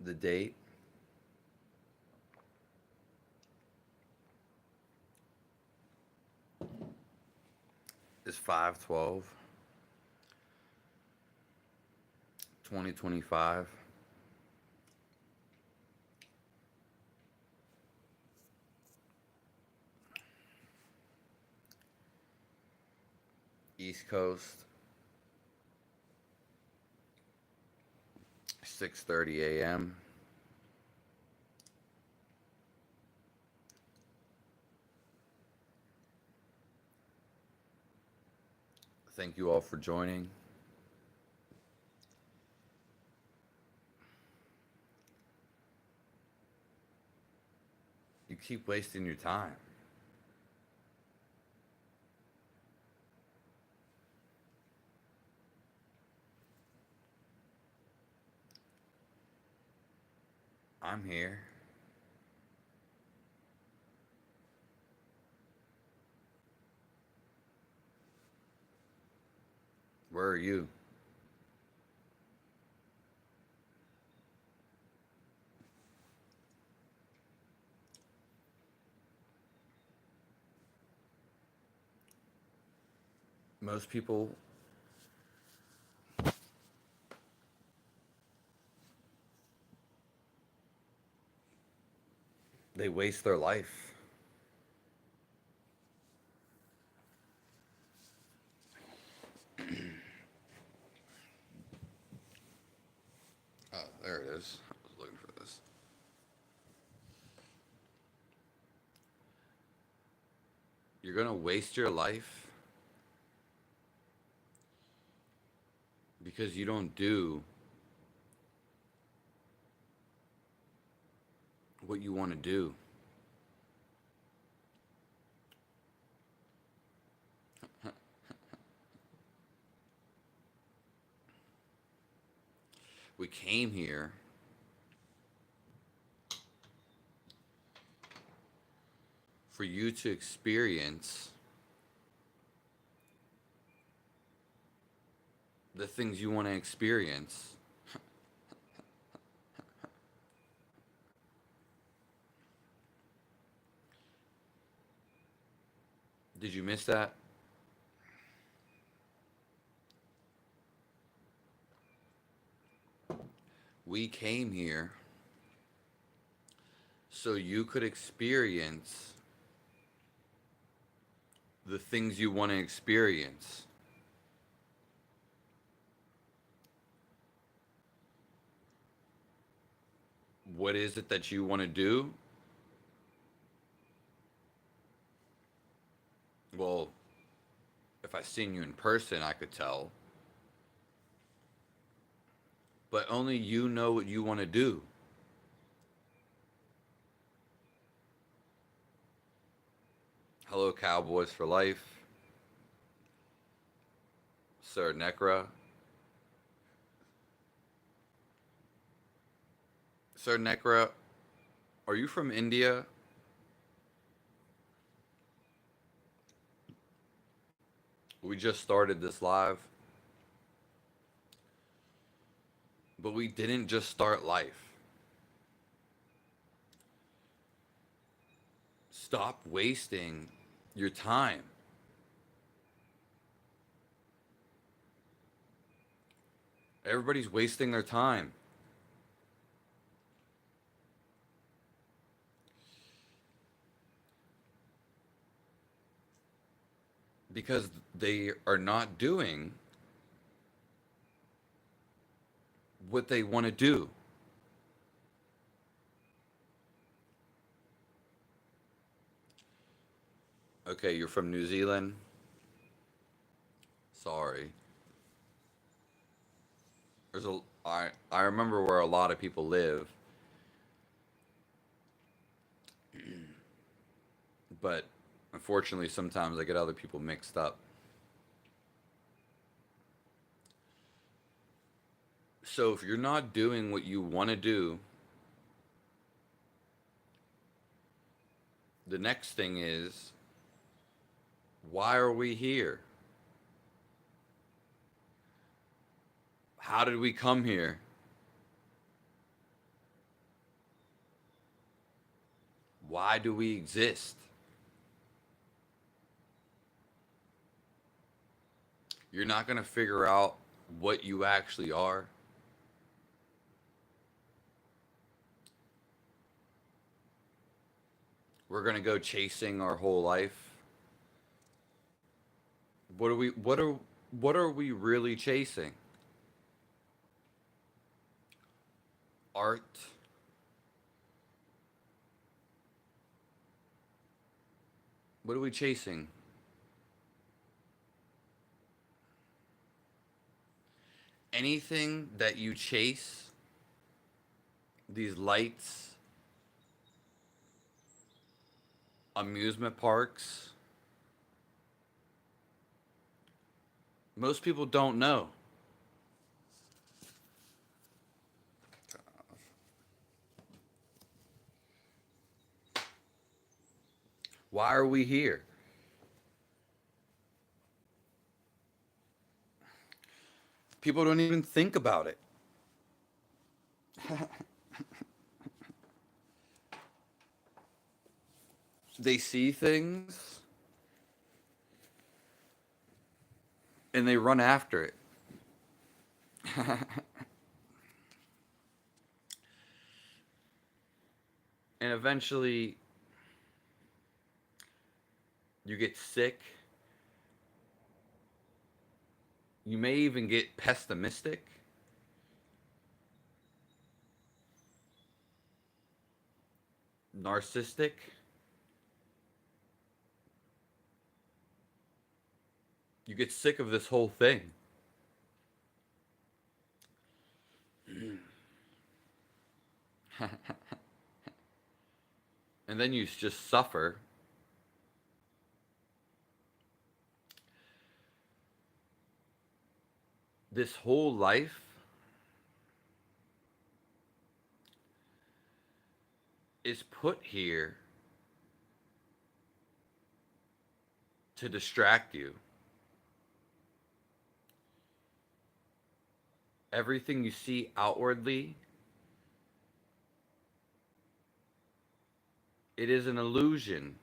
The date is 5/12, 2025. East Coast, 6:30 a.m. Thank you all for joining. You keep wasting your time. I'm here. Where are you? Most people, they waste their life. Oh, there it is. I was looking for this. You're going to waste your life because you don't do what you want to do. We came here for you to experience the things you want to experience. Did you miss that? We came here so you could experience the things you want to experience. What is it that you want to do? Well, if I seen you in person, I could tell. But only you know what you want to do. Hello, Cowboys for Life. Sir Necra. Sir Necra, are you from India? We just started this live, but we didn't just start life. Stop wasting your time. Everybody's wasting their time. Because they are not doing what they want to do. Okay, you're from New Zealand. Sorry. I remember where a lot of people live, but unfortunately sometimes I get other people mixed up. So if you're not doing what you want to do, the next thing is, why are we here? How did we come here? Why do we exist? You're not going to figure out what you actually are. We're going to go chasing our whole life. What are we really chasing? Art. What are we chasing? Anything that you chase, these lights, amusement parks, most people don't know. Why are we here? People don't even think about it. They see things and they run after it. And eventually you get sick. You may even get pessimistic. Narcissistic. You get sick of this whole thing. And then you just suffer. This whole life is put here to distract you. Everything you see outwardly, it is an illusion.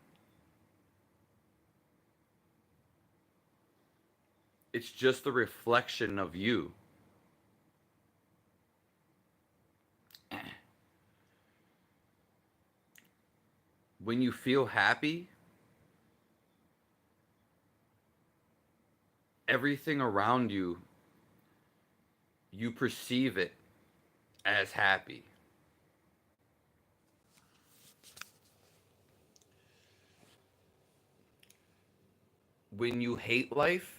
It's just a reflection of you. When you feel happy, everything around you, you perceive it as happy. When you hate life,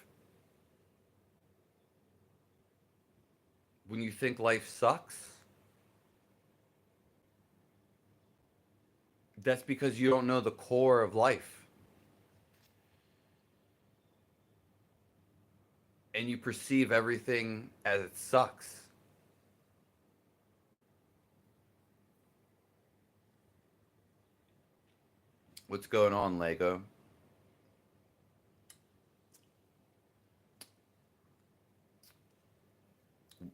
when you think life sucks, that's because you don't know the core of life. And you perceive everything as it sucks. What's going on, Lego?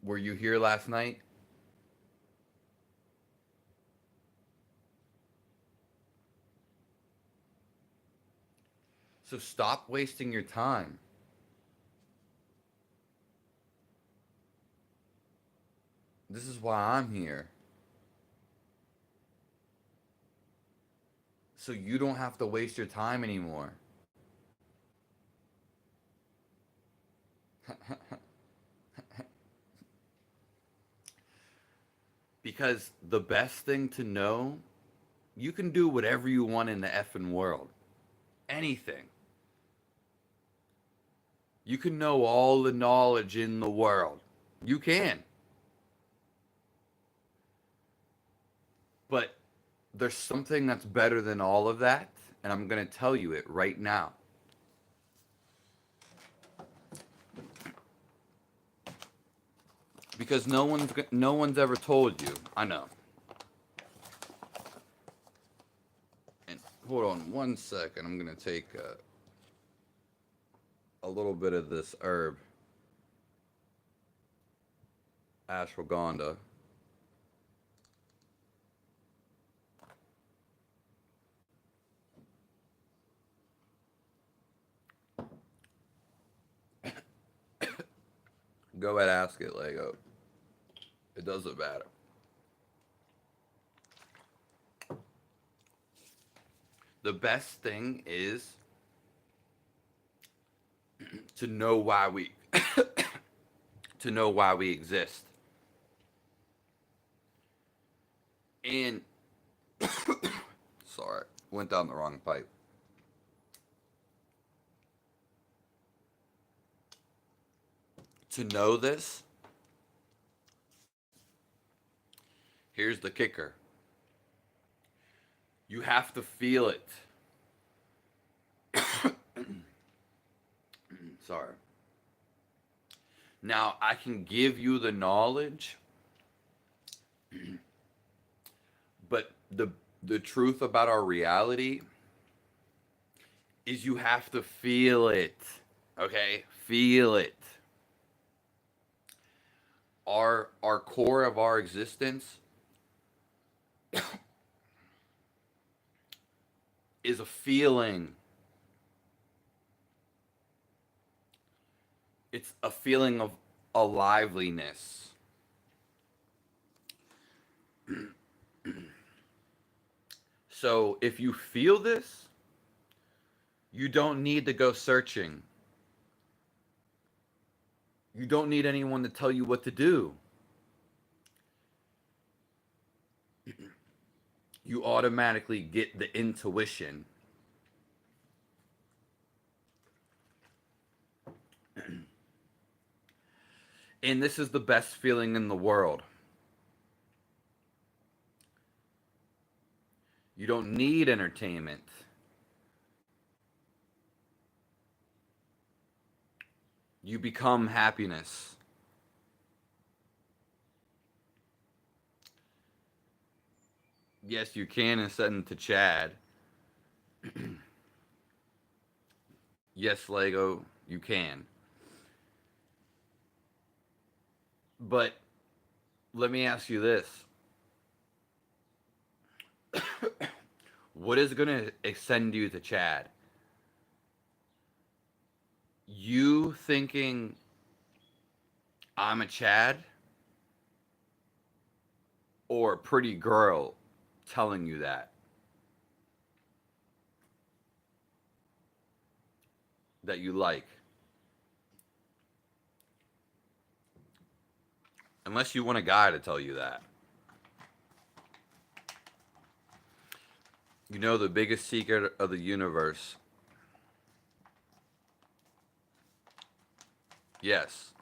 Were you here last night? So stop wasting your time. This is why I'm here. So you don't have to waste your time anymore. Because the best thing to know, you can do whatever you want in the effing world. Anything. You can know all the knowledge in the world. You can. But there's something that's better than all of that, and I'm going to tell you it right now. Because no one's ever told you. I know. And hold on one second. I'm going to take a little bit of this herb, ashwagandha. Go ahead, ask it, Lego. It doesn't matter. The best thing is to know why we to know why we exist. And sorry, went down the wrong pipe. To know this, here's the kicker. You have to feel it. Sorry. Now, I can give you the knowledge, but the truth about our reality is you have to feel it. Okay? Feel it. Our core of our existence is a feeling. It's a feeling of aliveness. So if you feel this, you don't need to go searching. You don't need anyone to tell you what to do. You automatically get the intuition. And this is the best feeling in the world. You don't need entertainment. You become happiness. Yes, you can and send to Chad. Yes, Lego, you can. But let me ask you this. What is going to send you to Chad? You thinking I'm a Chad? Or a pretty girl telling you that you like? Unless you want a guy to tell you that. You know the biggest secret of the universe. Yes.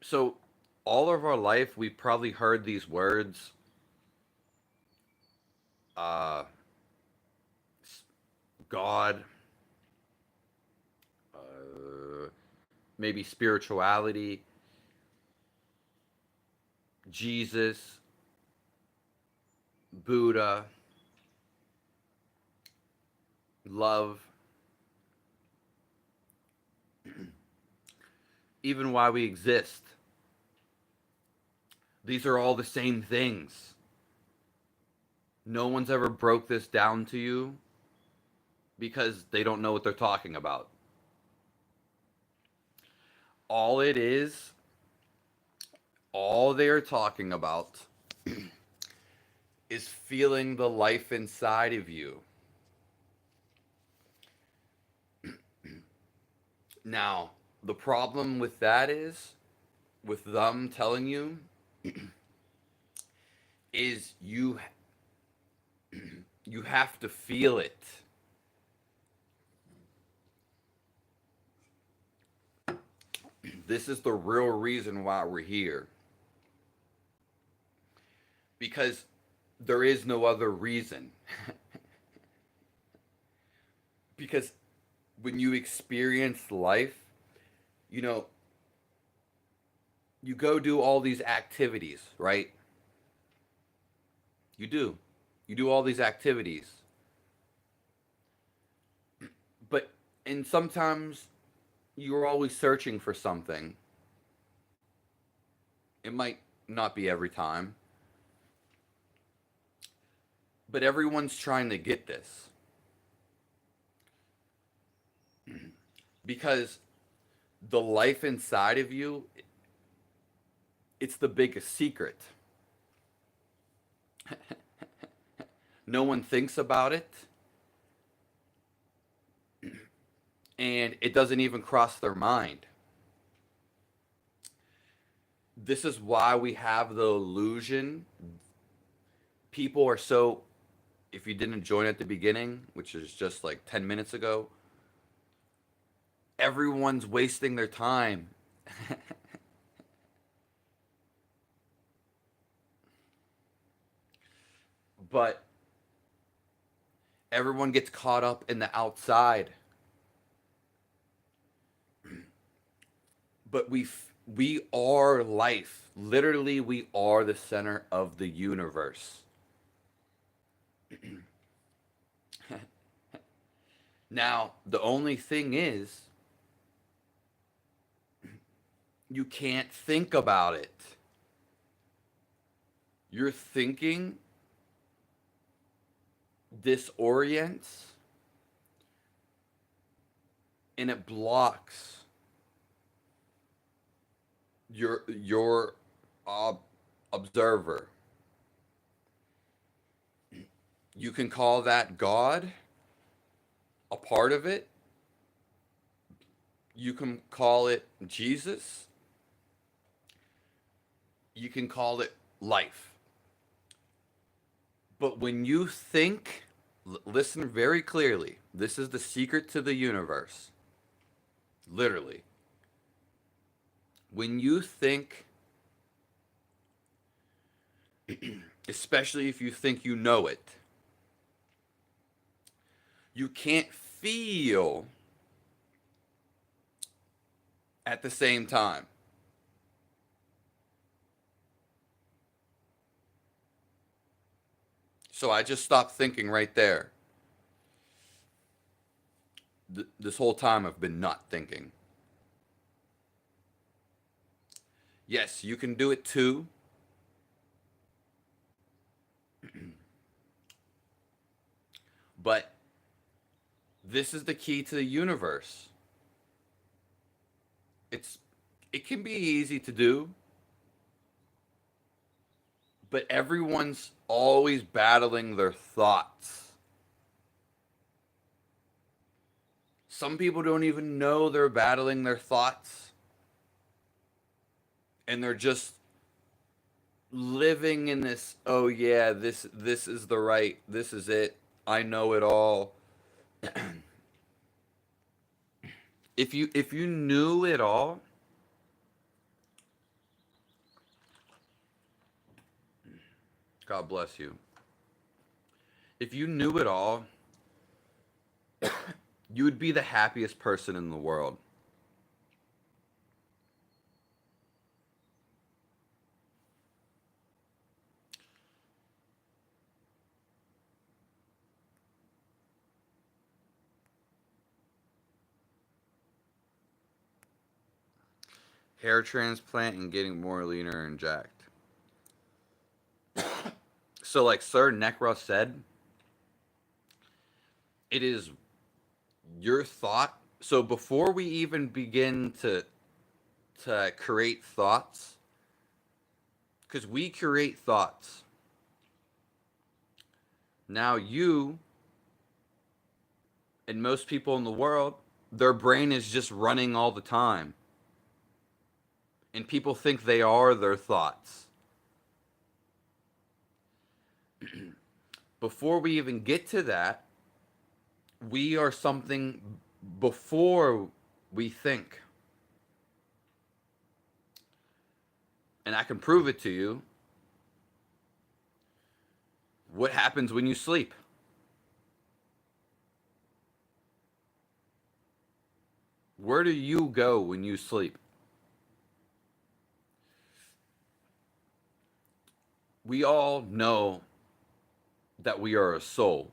So, all of our life, we've probably heard these words. Uh, God. Maybe spirituality. Jesus. Buddha. Love. Even why we exist. These are all the same things. No one's ever broke this down to you because they don't know what they're talking about. All it is, all they're talking about is feeling the life inside of you. Now, the problem with that is, with them telling you, is you have to feel it. This is the real reason why we're here. Because there is no other reason. Because when you experience life, you know, you go do all these activities, right? You do. You do all these activities. But, and sometimes you're always searching for something. It might not be every time. But everyone's trying to get this. Because The life inside of you, it's the biggest secret. No one thinks about it, and it doesn't even cross their mind. This is why we have the illusion. People are so, if you didn't join at the beginning, which is just like 10 minutes ago, everyone's wasting their time. But everyone gets caught up in the outside. But we are life. Literally, we are the center of the universe. Now, the only thing is, you can't think about it. Your thinking disorients and it blocks your observer. You can call that God, a part of it. You can call it Jesus. You can call it life. But when you think, listen very clearly, this is the secret to the universe. Literally. When you think, especially if you think you know it, you can't feel at the same time. So I just stopped thinking right there. This whole time I've been not thinking. Yes, you can do it too. But this is the key to the universe. It's it can be easy to do, but everyone's always battling their thoughts. Some people don't even know they're battling their thoughts, and they're just living in this, oh yeah, this is the right, this is it. I know it all. If you knew it all, God bless you. If you knew it all, you would be the happiest person in the world. Hair transplant and getting more leaner and jacked. So, like Sir Necro said, it is your thought. So before we even begin to create thoughts, because we create thoughts. Now you and most people in the world, their brain is just running all the time. And people think they are their thoughts. Before we even get to that, we are something before we think. And I can prove it to you. What happens when you sleep? Where do you go when you sleep? We all know that we are a soul.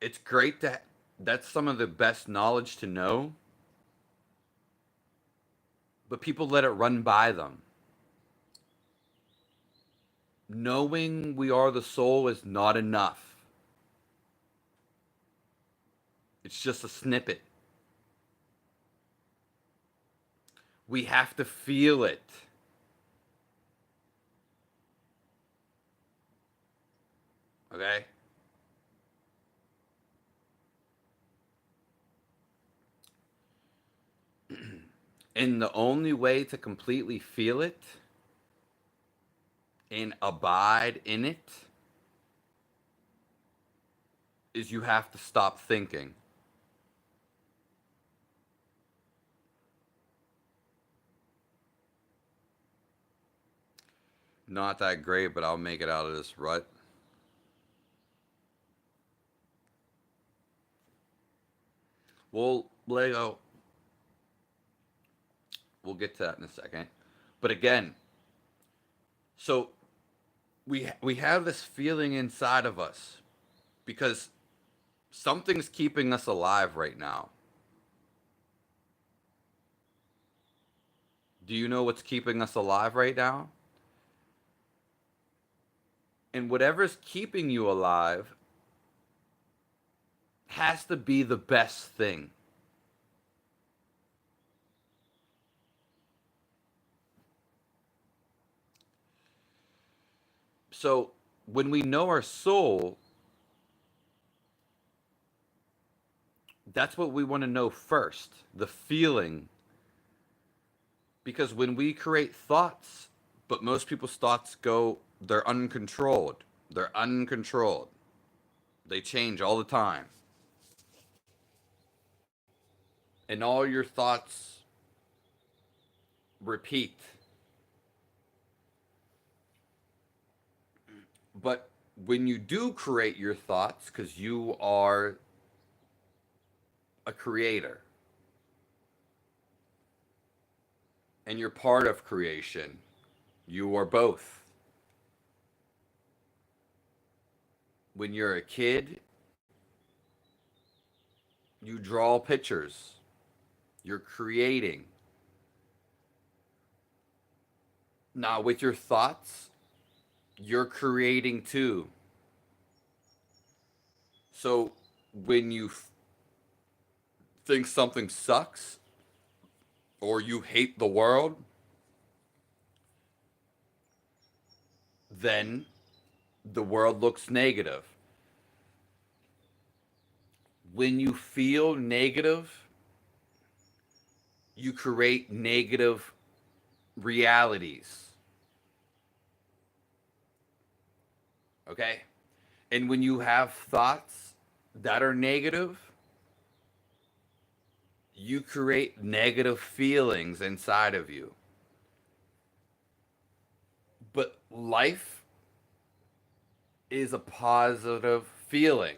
It's great that that's some of the best knowledge to know, but people let it run by them. Knowing we are the soul is not enough. It's just a snippet. We have to feel it. Okay? And the only way to completely feel it and abide in it is you have to stop thinking. Not that great, but I'll make it out of this rut. Well, Lego, we'll get to that in a second. But again, so we have this feeling inside of us because something's keeping us alive right now. Do you know what's keeping us alive right now? And whatever's keeping you alive has to be the best thing. So when we know our soul, that's what we want to know first, the feeling. Because when we create thoughts, but most people's thoughts go, they're uncontrolled. They're uncontrolled. They change all the time. And all your thoughts repeat. But when you do create your thoughts, because you are a creator and you're part of creation, you are both. When you're a kid, you draw pictures, you're creating. Now, with your thoughts, you're creating too. So when you think something sucks or you hate the world, then the world looks negative. When you feel negative, you create negative realities. Okay? And when you have thoughts that are negative, you create negative feelings inside of you. But life is a positive feeling.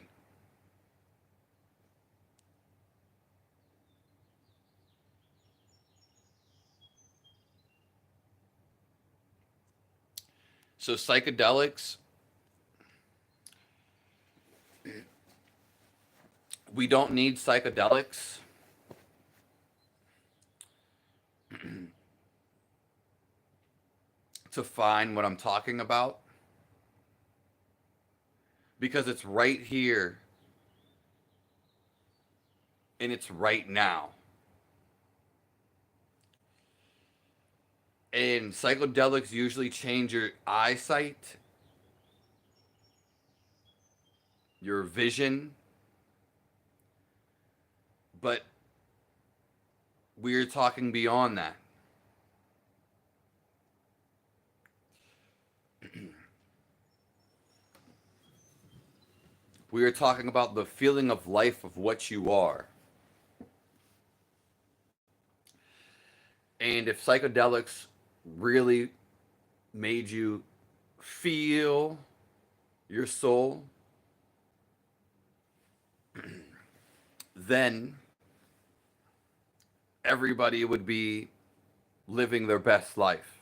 So psychedelics, we don't need psychedelics to find what I'm talking about because it's right here and it's right now. And psychedelics usually change your eyesight, your vision, but we're talking beyond that. We are talking about the feeling of life of what you are. And if psychedelics really made you feel your soul, then everybody would be living their best life.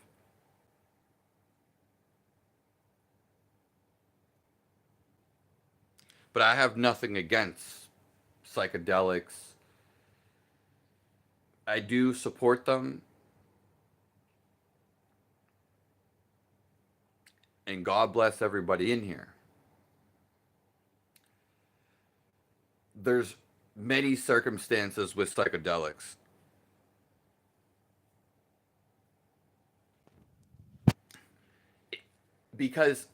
But I have nothing against psychedelics. I do support them. And God bless everybody in here. There's many circumstances with psychedelics. Because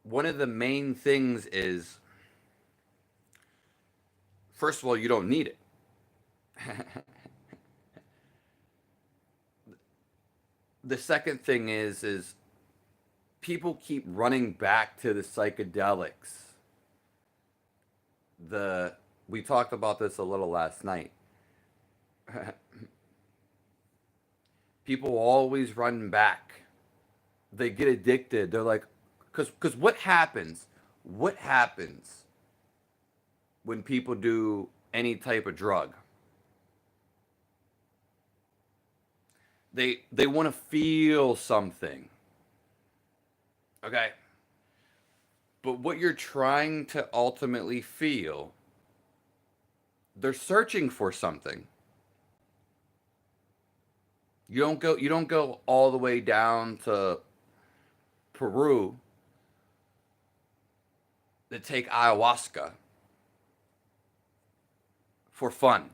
one of the main things is, first of all, you don't need it. The second thing is people keep running back to the psychedelics. The We talked about this a little last night. People always run back. They get addicted. They're like, because what happens? What happens when people do any type of drug? They want to feel something. Okay? But what you're trying to ultimately feel, they're searching for something. You don't go all the way down to Peru to take ayahuasca for fun.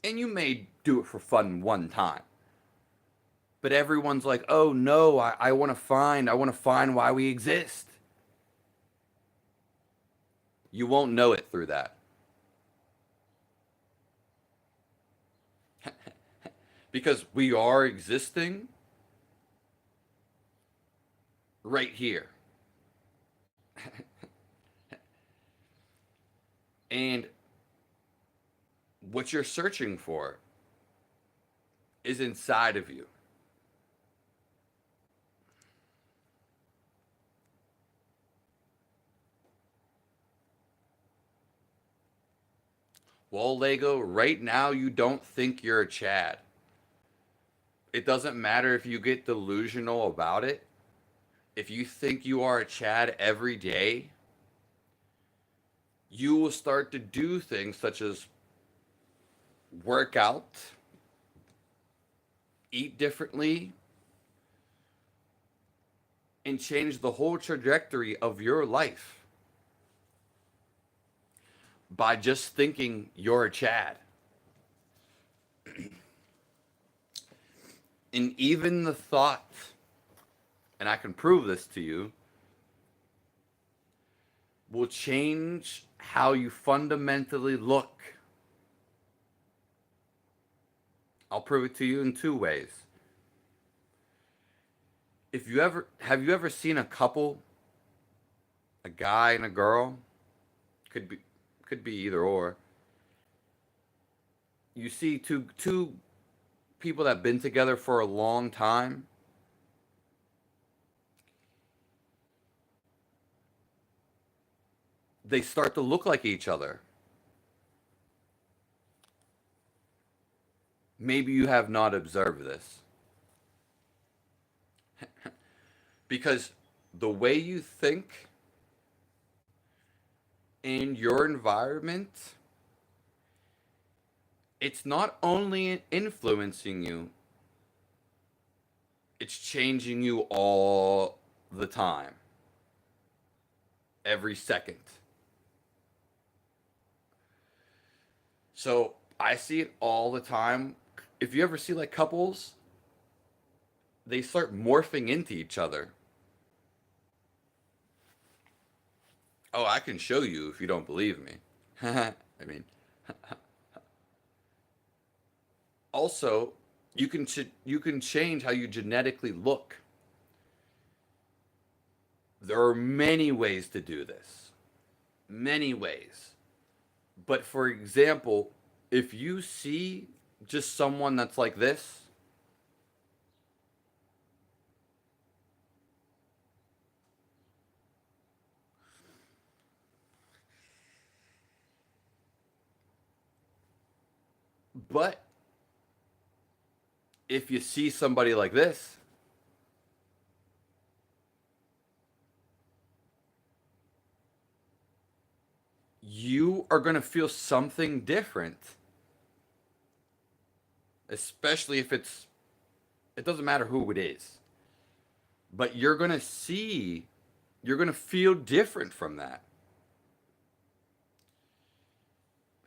And you may do it for fun one time. But everyone's like, oh no, I want to find why we exist. You won't know it through that. Because we are existing right here. And what you're searching for is inside of you. Well, Lego, right now you don't think you're a Chad. It doesn't matter if you get delusional about it. If you think you are a Chad every day, you will start to do things such as work out, eat differently, and change the whole trajectory of your life by just thinking you're a Chad. And even the thought, and I can prove this to you, will change how you fundamentally look. I'll prove it to you in two ways. If you ever have you ever seen a couple, a guy and a girl, could be could be either or. You see two people that have been together for a long time, they start to look like each other. Maybe you have not observed this. Because the way you think in your environment, it's not only influencing you, it's changing you all the time, every second. So I see it all the time. If you ever see like couples, they start morphing into each other. Oh, I can show you if you don't believe me. I mean, also, you can change how you genetically look. There are many ways to do this. Many ways. But for example, if you see just someone that's like this, but if you see somebody like this, you are going to feel something different, especially if it doesn't matter who it is, but you're going to feel different from that.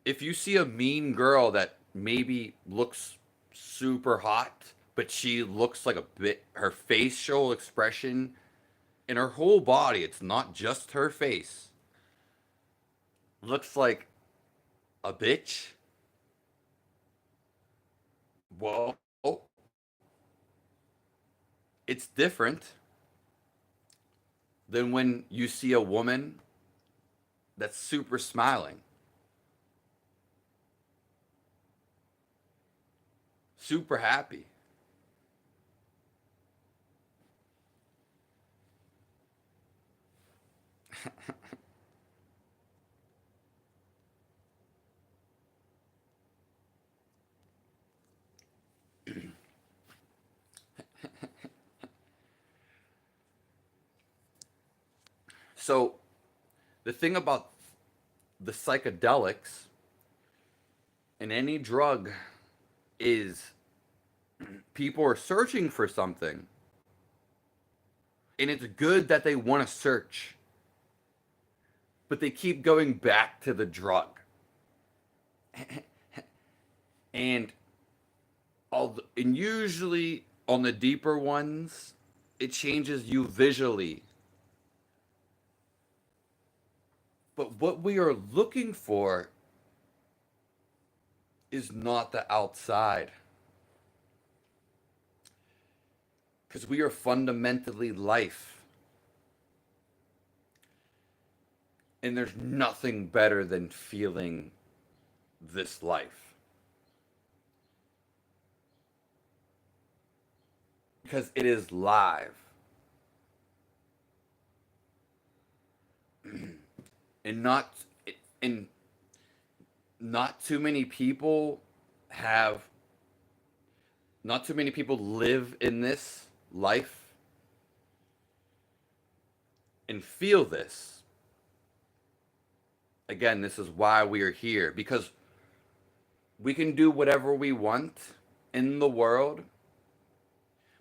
if you see a mean girl that maybe looks super hot, but she looks like a bit, her facial expression and her whole body, it's not just her face, looks like a bitch. Well, it's different than when you see a woman that's super smiling, super happy. So the thing about the psychedelics and any drug is people are searching for something. And it's good that they want to search, but they keep going back to the drug. And and usually on the deeper ones, it changes you visually. But what we are looking for is not the outside. Because we are fundamentally life. And there's nothing better than feeling this life. Because it is live. And and not too many people have not too many people live in this life and feel this. Again, this is why we are here, because we can do whatever we want in the world,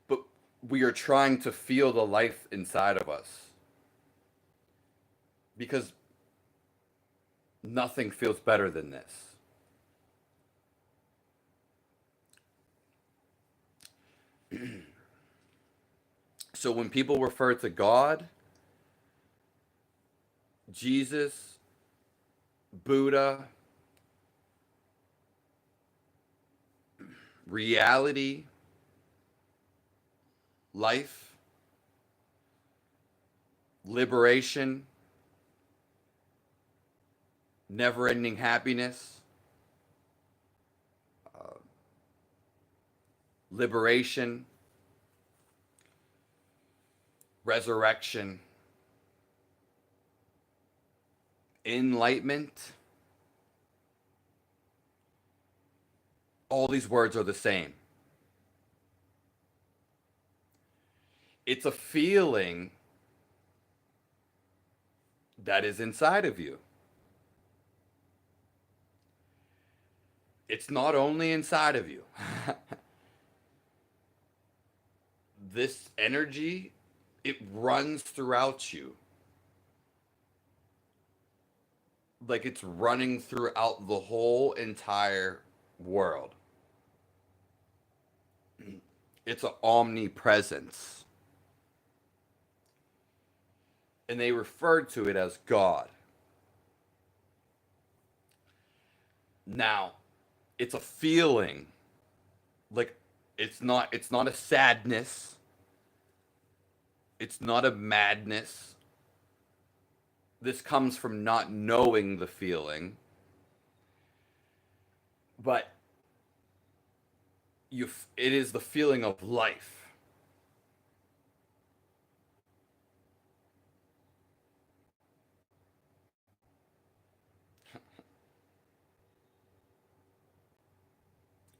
but we are trying to feel the life inside of us, because nothing feels better than this. So when people refer to God, Jesus, Buddha, reality, life, liberation, never ending happiness, liberation, resurrection, enlightenment, all these words are the same. It's a feeling that is inside of you. It's not only inside of you. This energy, it runs throughout you. Like it's running throughout the whole entire world. It's an omnipresence. And they referred to it as God. Now, it's a feeling. Like it's not a sadness. It's not a madness. This comes from not knowing the feeling. But it is the feeling of life.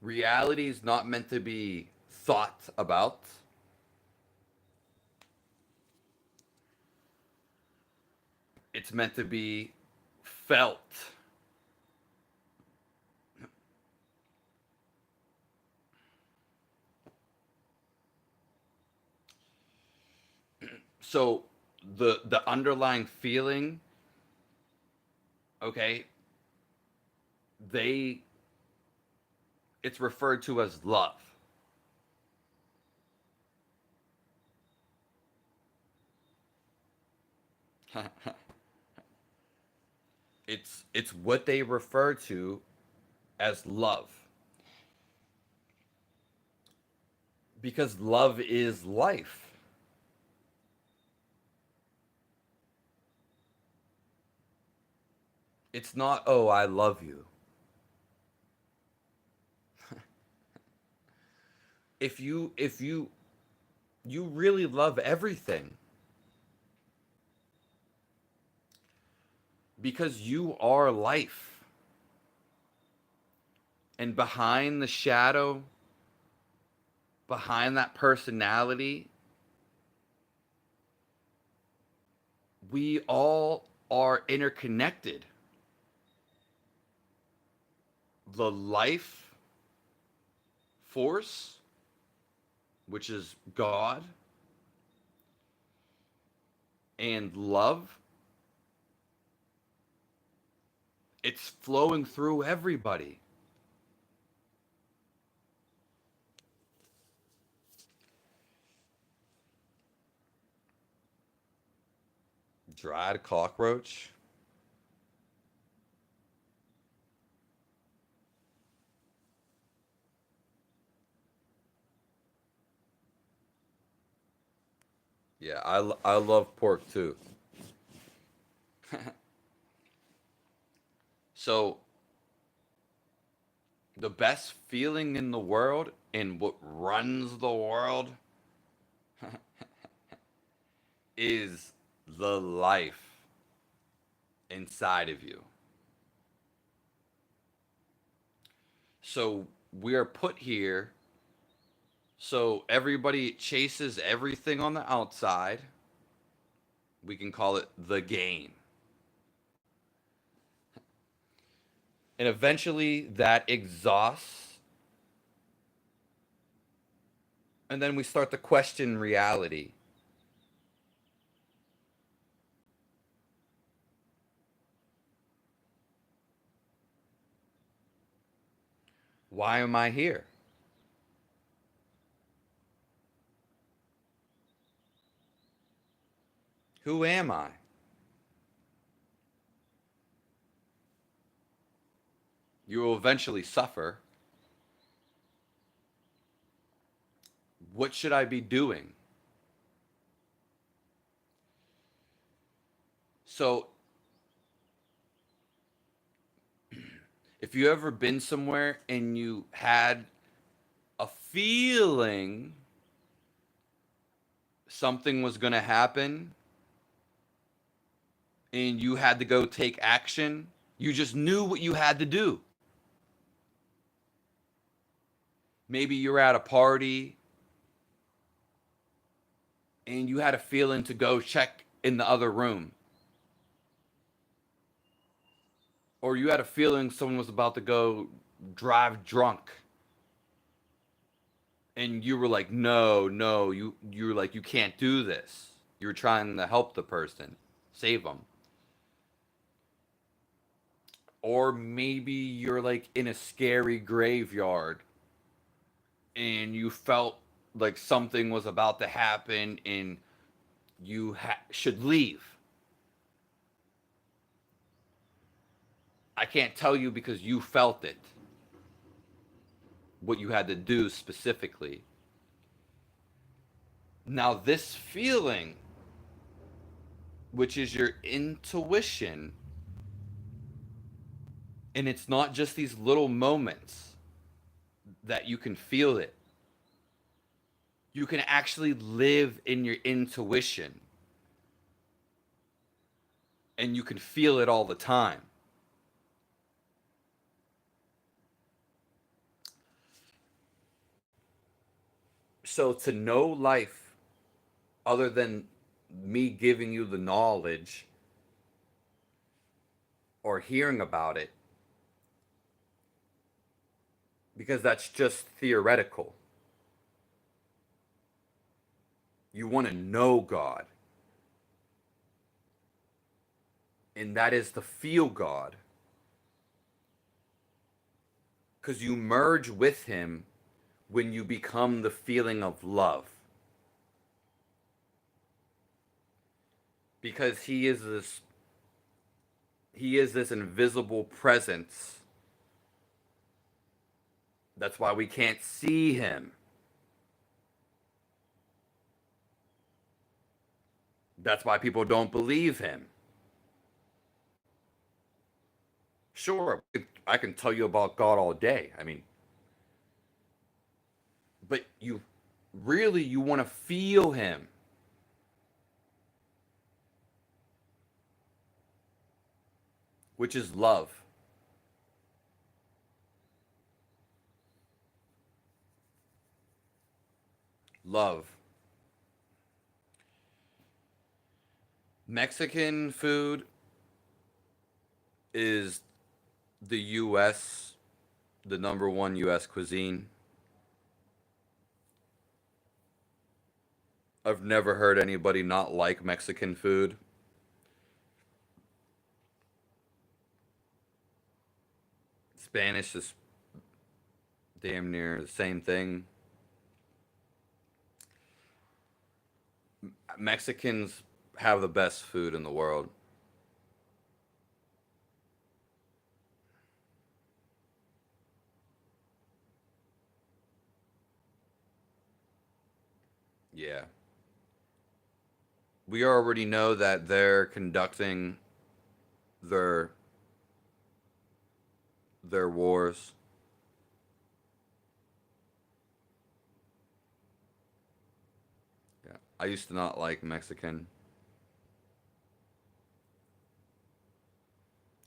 Reality is not meant to be thought about. It's meant to be felt. So the underlying feeling, okay, they it's referred to as love. It's what they refer to as love, because love is life. It's not, oh, I love you. If you really love everything, because you are life. And behind the shadow, behind that personality, we all are interconnected. The life force, which is God, and love, it's flowing through everybody. Dried cockroach. Yeah, I love pork too. So, the best feeling in the world and what runs the world is the life inside of you. So, we are put here so everybody chases everything on the outside. We can call it the game. And eventually that exhausts. And then we start to question reality. Why am I here? Who am I? You will eventually suffer. What should I be doing? So, if you ever been somewhere and you had a feeling something was going to happen and you had to go take action, you just knew what you had to do. Maybe you're at a party and you had a feeling to go check in the other room. Or you had a feeling someone was about to go drive drunk. And you were like, no, no, you were like, you can't do this. You were trying to help the person, save them. Or maybe you're like in a scary graveyard and you felt like something was about to happen and you should leave. I can't tell you because you felt it, what you had to do specifically. Now, this feeling, which is your intuition, and it's not just these little moments that you can feel it. You can actually live in your intuition and you can feel it all the time. So to know life other than me giving you the knowledge or hearing about it, because that's just theoretical. You want to know God, and that is to feel God. because you merge with him when you become the feeling of love. Because he is this invisible presence. That's why we can't see him. That's why people don't believe him. Sure, I can tell you about God all day. I mean, but you want to feel him. Which is love. Love. Mexican food is the US, the number one US cuisine. I've never heard anybody not like Mexican food. Spanish is damn near the same thing. Mexicans have the best food in the world. Yeah. We already know that they're conducting their their wars. Yeah. I used to not like Mexican.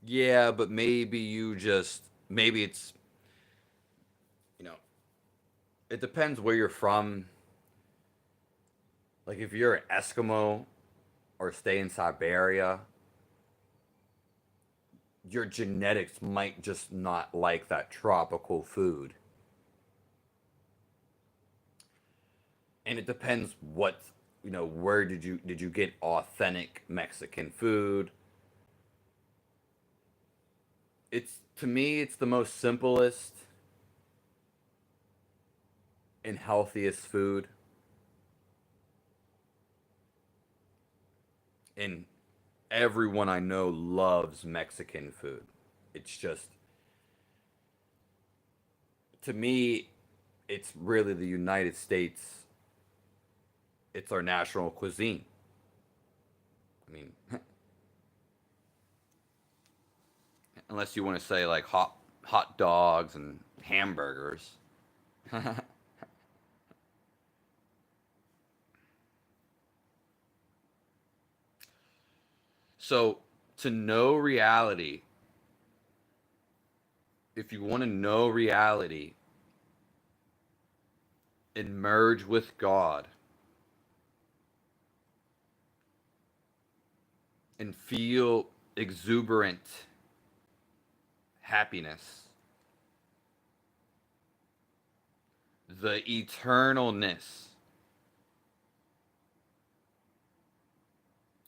Yeah, but maybe it's, you know, it depends where you're from. Like if you're an Eskimo or stay in Siberia, your genetics might just not like that tropical food. And it depends where did you get authentic Mexican food? It's to me it's the most simplest and healthiest food. And everyone I know loves Mexican food. It's just, to me, it's really the United States. It's our national cuisine. I mean, unless you want to say like hot dogs and hamburgers. So, to know reality, if you want to know reality and merge with God and feel exuberant happiness, the eternalness,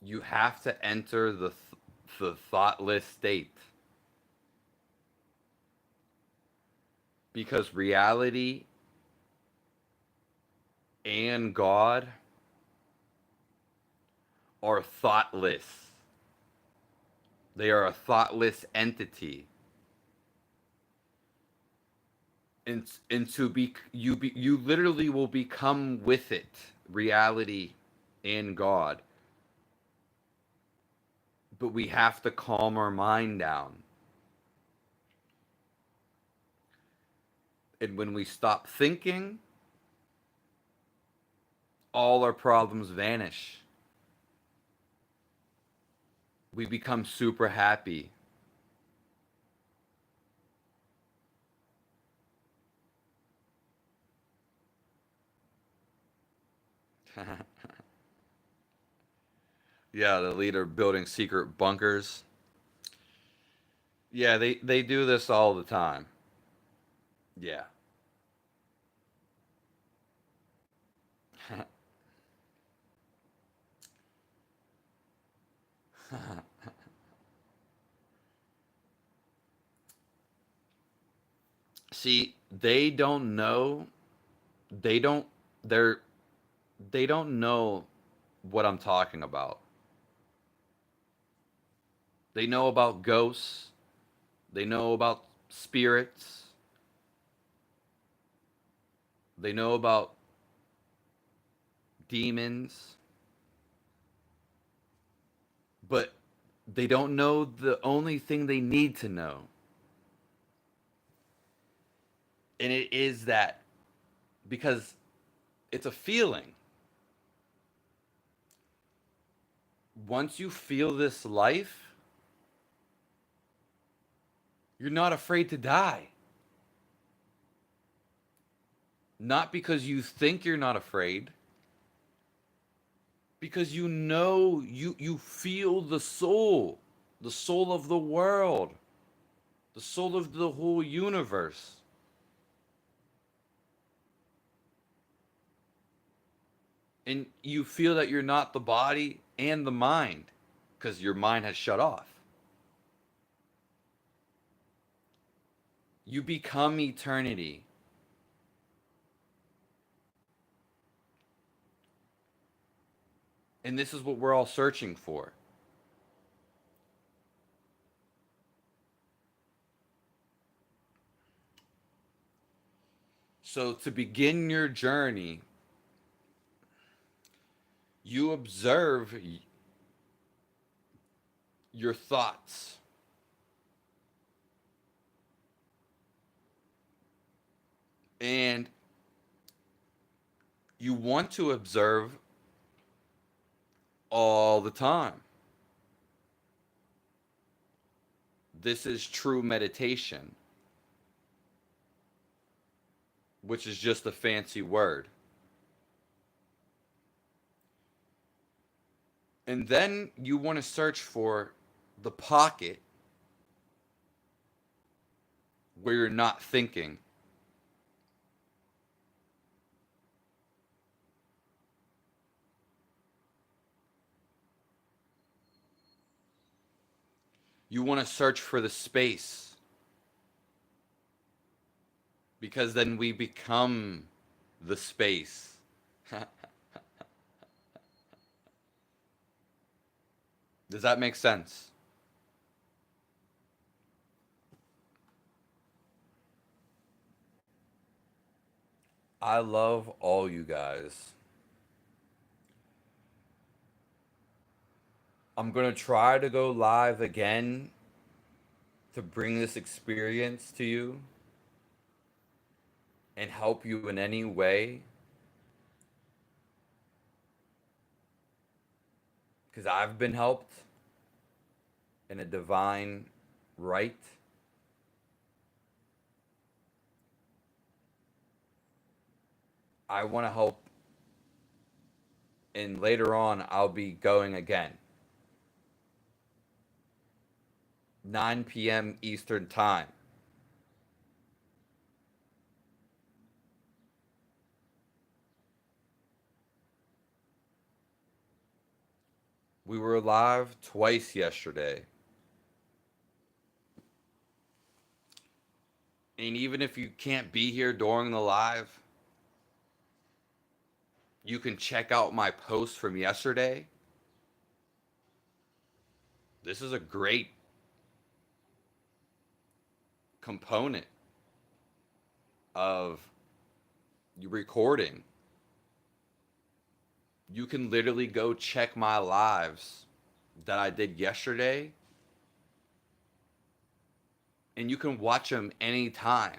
you have to enter the thoughtless state, because reality and God are thoughtless. They are a thoughtless entity. And to you literally will become with it, reality and God. But we have to calm our mind down. And when we stop thinking, all our problems vanish. We become super happy. Yeah, the leader building secret bunkers. Yeah, they do this all the time. Yeah. See, they don't know. They don't. They're. They don't know what I'm talking about. They know about ghosts. They know about spirits. They know about demons. But they don't know the only thing they need to know. And it is that because it's a feeling. Once you feel this life, you're not afraid to die. Not because you think you're not afraid, because you know you feel the soul of the world, the soul of the whole universe. And you feel that you're not the body and the mind because your mind has shut off. You become eternity. And this is what we're all searching for. So, to begin your journey, you observe your thoughts. And you want to observe all the time. This is true meditation, which is just a fancy word. And then you want to search for the pocket where you're not thinking. You want to search for the space because then we become the space. Does that make sense? I love all you guys. I'm going to try to go live again to bring this experience to you and help you in any way because I've been helped in a divine right. I want to help, and later on, I'll be going again. 9 p.m. Eastern Time. We were live twice yesterday. And even if you can't be here during the live, you can check out my post from yesterday. This is a great component of recording. You can literally go check my lives that I did yesterday, and you can watch them anytime.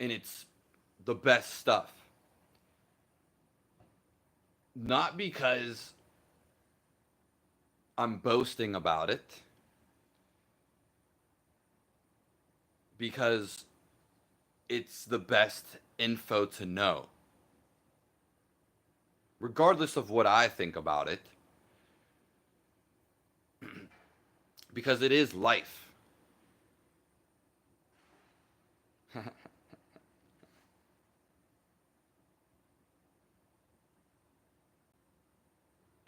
And it's the best stuff. Not because I'm boasting about it, because it's the best info to know. Regardless of what I think about it, because it is life.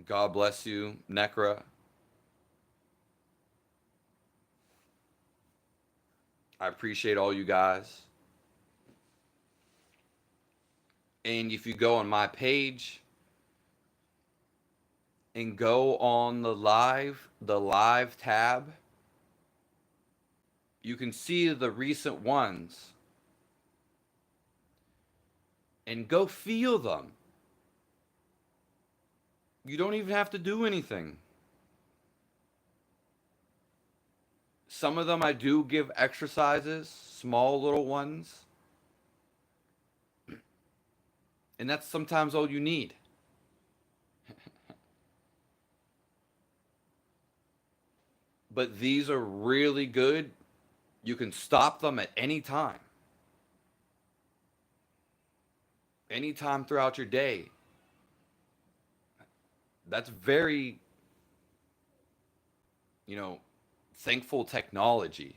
God bless you, Necra. I appreciate all you guys. And if you go on my page and go on the live tab, you can see the recent ones and go feel them. You don't even have to do anything. Some of them I do give exercises, small little ones, and that's sometimes all you need. But these are really good. You can stop them at any time. Anytime throughout your day. That's very, you know, thankful technology.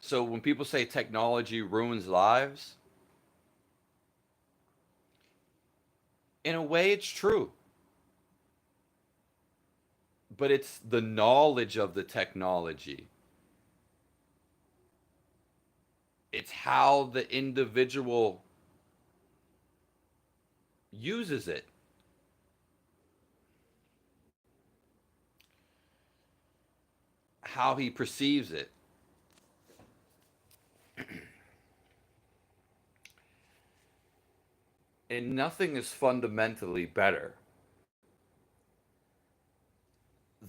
So when people say technology ruins lives, in a way it's true. But it's the knowledge of the technology. It's how the individual uses it. How he perceives it. And nothing is fundamentally better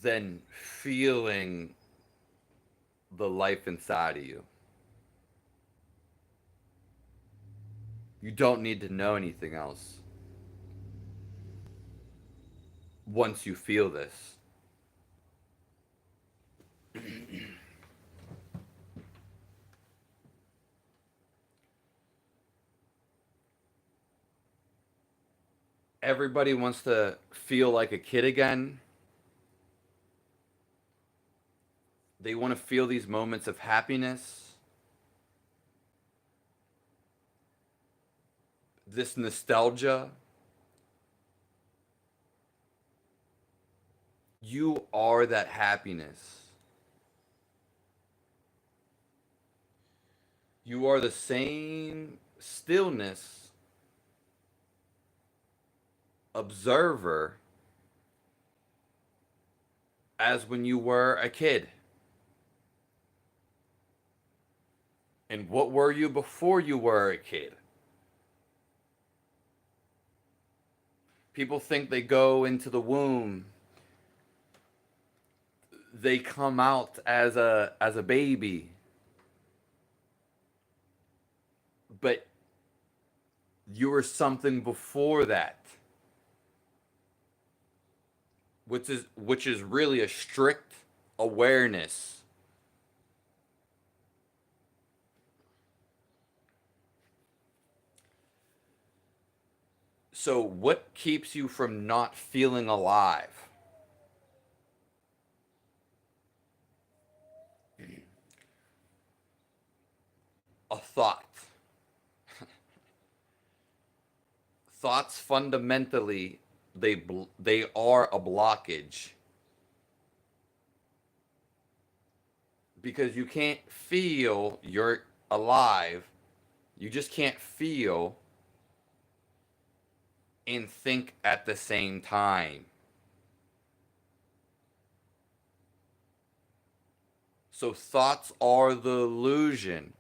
than feeling the life inside of you. You don't need to know anything else once you feel this. Everybody wants to feel like a kid again. They want to feel these moments of happiness, this nostalgia. You are that happiness. You are the same stillness observer as when you were a kid. And what were you before you were a kid? People think they go into the womb, they come out as a baby. But you were something before that, which is really a strict awareness. So what keeps you from not feeling alive? A thought. Thoughts fundamentally, they are a blockage because you can't feel you're alive. You just can't feel and think at the same time. So thoughts are the illusion.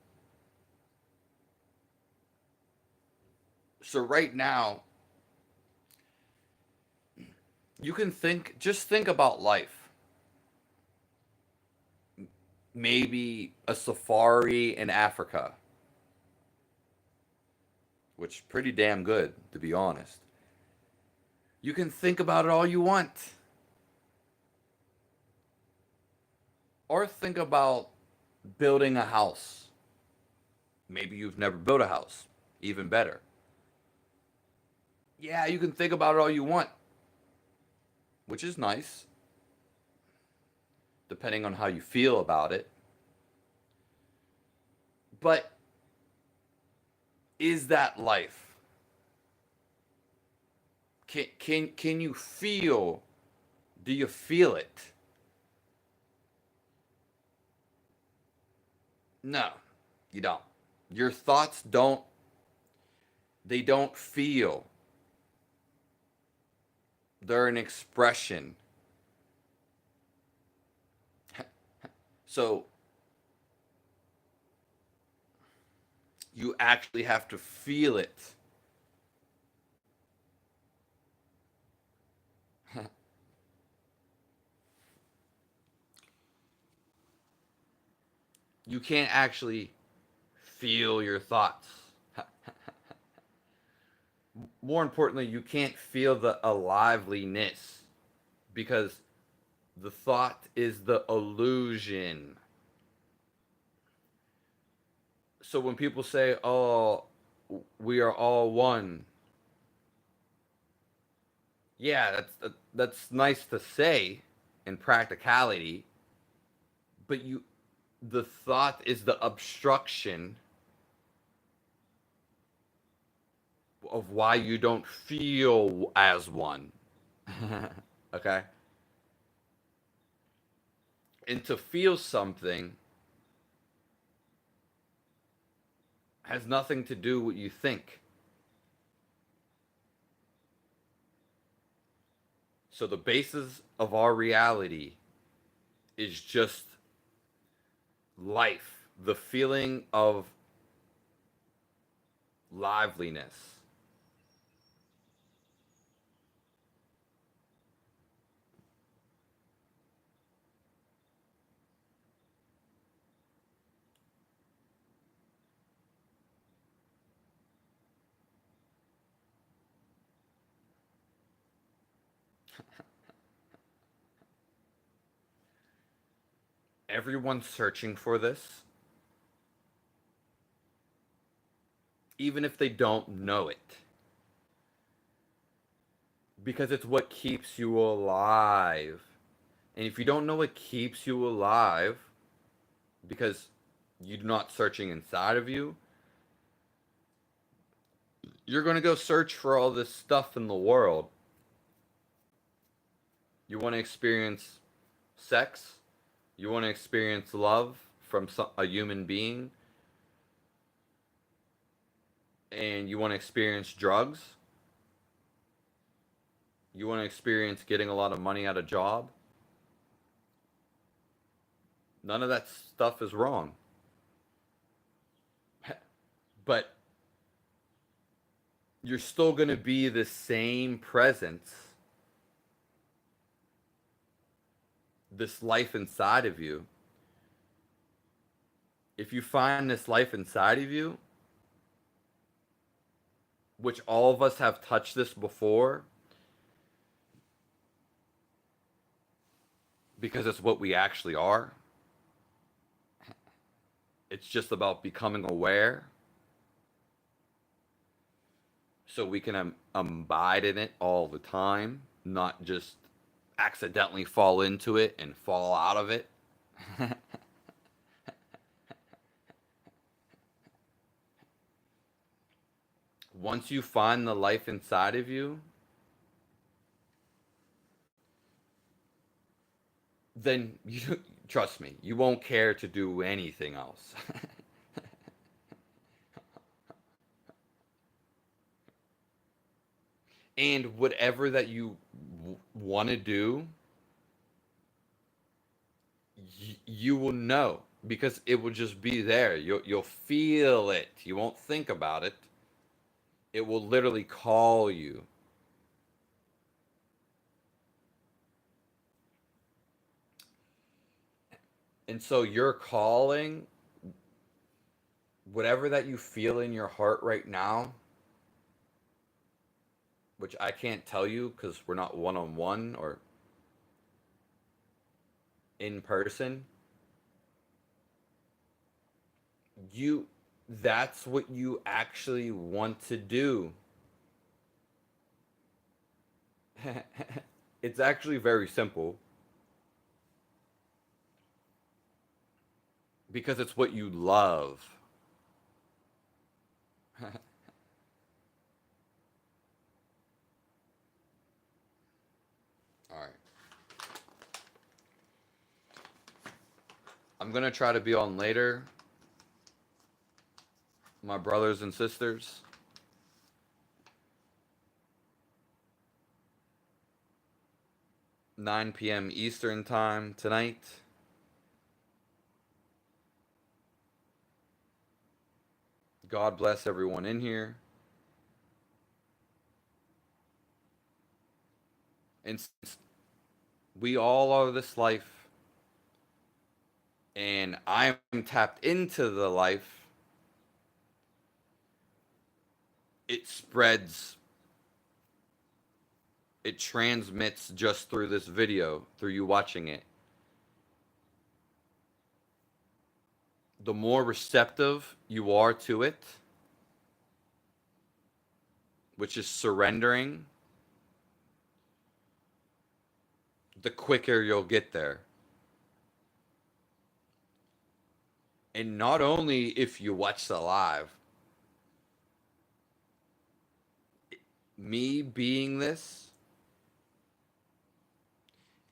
So right now, you can just think about life. Maybe a safari in Africa, which is pretty damn good, to be honest. You can think about it all you want. Or think about building a house. Maybe you've never built a house. Even better. Yeah, you can think about it all you want, which is nice, depending on how you feel about it. But is that life? Can you feel? Do you feel it? No, you don't. Your thoughts don't, they don't feel. They're an expression. So you actually have to feel it. You can't actually feel your thoughts. More importantly, you can't feel the aliveness because the thought is the illusion. So when people say, "Oh, we are all one," yeah, that's nice to say in practicality, but the thought is the obstruction of why you don't feel as one. Okay? And to feel something has nothing to do with what you think. So the basis of our reality is just life, the feeling of liveliness. Everyone's searching for this, even if they don't know it, because it's what keeps you alive. And if you don't know what keeps you alive, because you're not searching inside of you, you're going to go search for all this stuff in the world. You want to experience sex, you want to experience love from a human being, and you want to experience drugs, you want to experience getting a lot of money at a job. None of that stuff is wrong. But you're still going to be the same presence, this life inside of you. If you find this life inside of you, which all of us have touched this before, because it's what we actually are, it's just about becoming aware so we can abide in it all the time, not just accidentally fall into it and fall out of it. Once you find the life inside of you, then you trust me, you won't care to do anything else. And whatever that you want to do, you will know because it will just be there. You'll feel it. You won't think about it. It will literally call you. And so you're calling whatever that you feel in your heart right now, which I can't tell you because we're not one on one or in person. You That's what you actually want to do. It's actually very simple because it's what you love. All right. I'm going to try to be on later My brothers and sisters, 9 p.m. Eastern Time tonight. God bless everyone in here. And since we all are this life, and I'm tapped into the life, it spreads, it transmits just through this video, through you watching it. The more receptive you are to it, which is surrendering, the quicker you'll get there. And not only if you watch the live, me being this,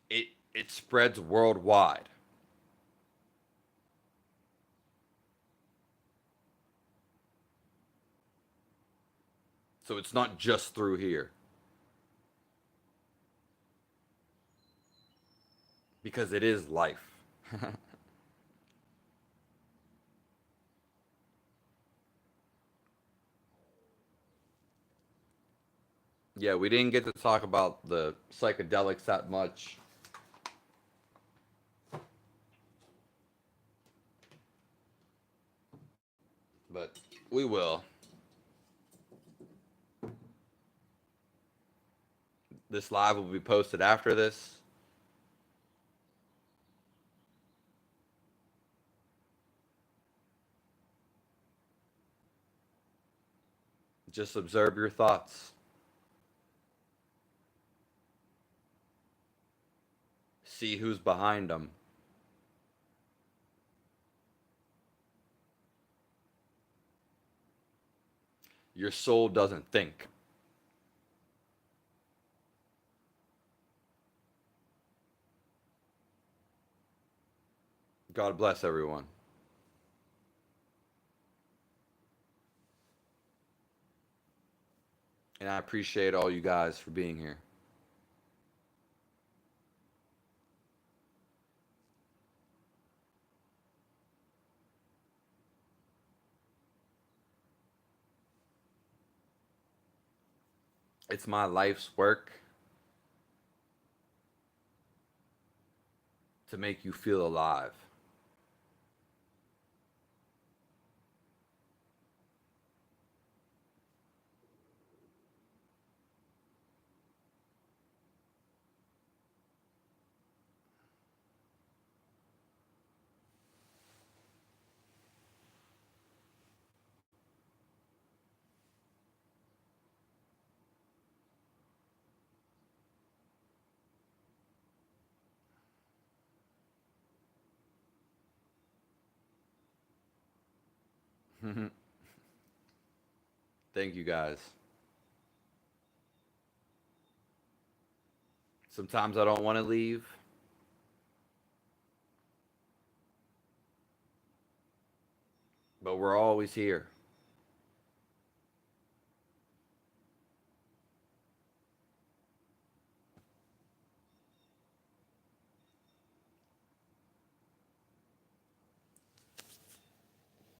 it spreads worldwide. So it's not just through here. Because it is life. Yeah, we didn't get to talk about the psychedelics that much. But we will. This live will be posted after this. Just observe your thoughts. See who's behind them. Your soul doesn't think. God bless everyone. And I appreciate all you guys for being here. It's my life's work to make you feel alive. Thank you guys. Sometimes I don't want to leave, but we're always here.